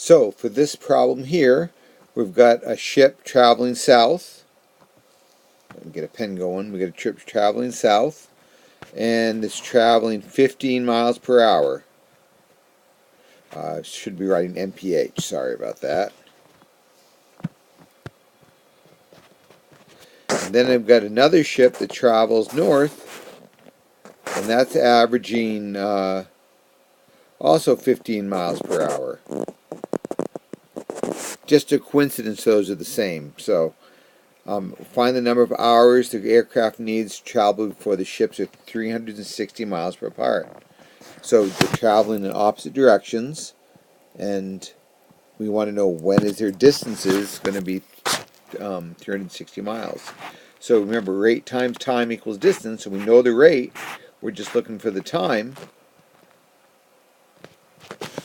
So for this problem here, we've got a ship traveling south. Let me get a pen going. We got a ship traveling south, and it's traveling 15 miles per hour. Should be writing mph. Sorry about that. And then I've got another ship that travels north, and that's averaging also 15 miles per hour. Just a coincidence those are the same. So find the number of hours the aircraft needs to travel before the ships are 360 miles apart. So they're traveling in opposite directions, and we want to know when is their distances going to be 360 miles. So remember, rate times time equals distance, so we know the rate. We're just looking for the time.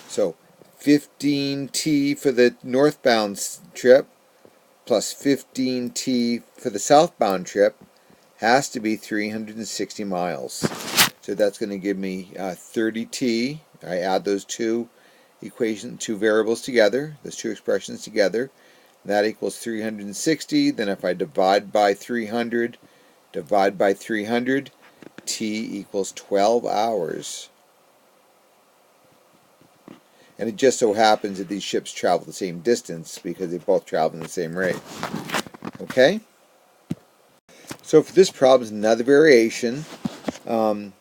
So 15t for the northbound trip plus 15t for the southbound trip has to be 360 miles. So that's going to give me 30t. I add those two variables together, those two expressions together. That equals 360. Then if I divide by 300, t equals 12 hours. And it just so happens that these ships travel the same distance because they both travel in the same rate. Okay? So for this problem, is another variation. They're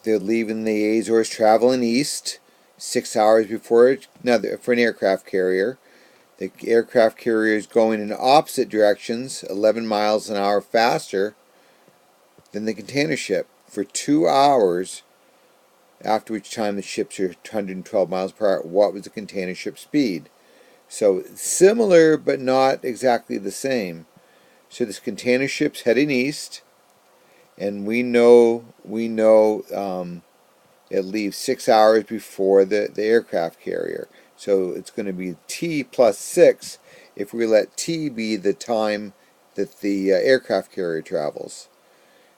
leaving the Azores traveling east 6 hours before for an aircraft carrier. The aircraft carrier is going in opposite directions, 11 miles an hour faster than the container ship for 2 hours, after which time the ships are 112 miles per hour. What was the container ship speed? So similar but not exactly the same. So this container ship's heading east, and we know it leaves 6 hours before the aircraft carrier. So it's going to be t plus 6 if we let t be the time that the aircraft carrier travels.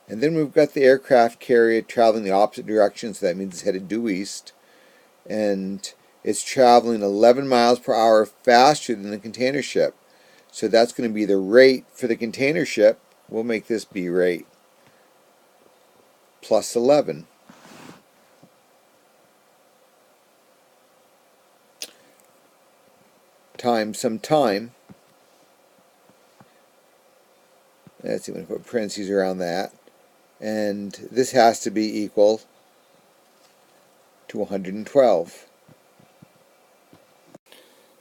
And then we've got the aircraft carrier traveling the opposite direction, so that means it's headed due east. And it's traveling 11 miles per hour faster than the container ship. So that's going to be the rate for the container ship. We'll make this be rate plus 11. Times some time. Let's see, I'm going to put parentheses around that. And this has to be equal to 112.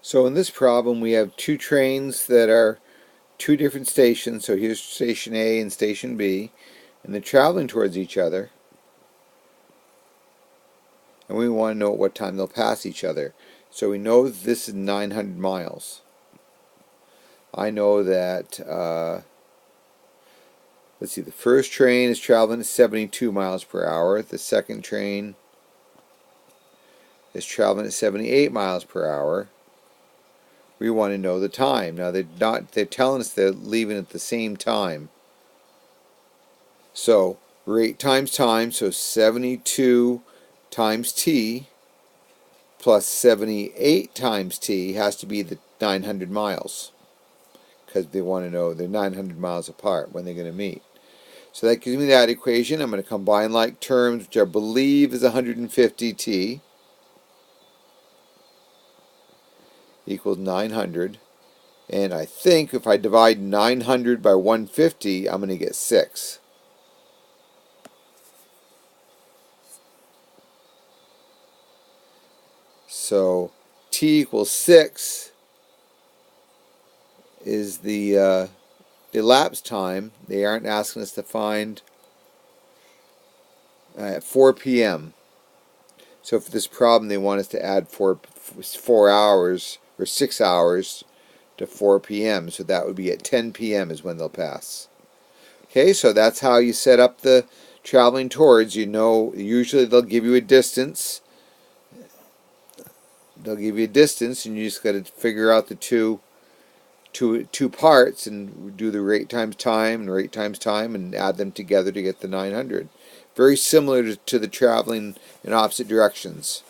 So in this problem, we have two trains that are two different stations. So here's station A and station B, and they're traveling towards each other. And we want to know at what time they'll pass each other. So we know this is 900 miles. I know that, let's see, the first train is traveling at 72 miles per hour. The second train is traveling at 78 miles per hour. We want to know the time. Now they're telling us they're leaving at the same time. So rate times time, so 72 times t plus 78 times t has to be the 900 miles, because they want to know they're 900 miles apart when they're going to meet. So that gives me that equation. I'm going to combine like terms, which I believe is 150t equals 900. And I think if I divide 900 by 150, I'm going to get 6. So t equals 6 is the elapsed time. They aren't asking us to find at 4 p.m. So for this problem, they want us to add 4 hours or 6 hours to 4 p.m. So that would be at 10 p.m. is when they'll pass. Okay, so that's how you set up the traveling towards. You know, usually they'll give you a distance. They'll give you a distance, and you just got to figure out the two parts and do the rate times time and add them together to get the 900. Very similar to the traveling in opposite directions.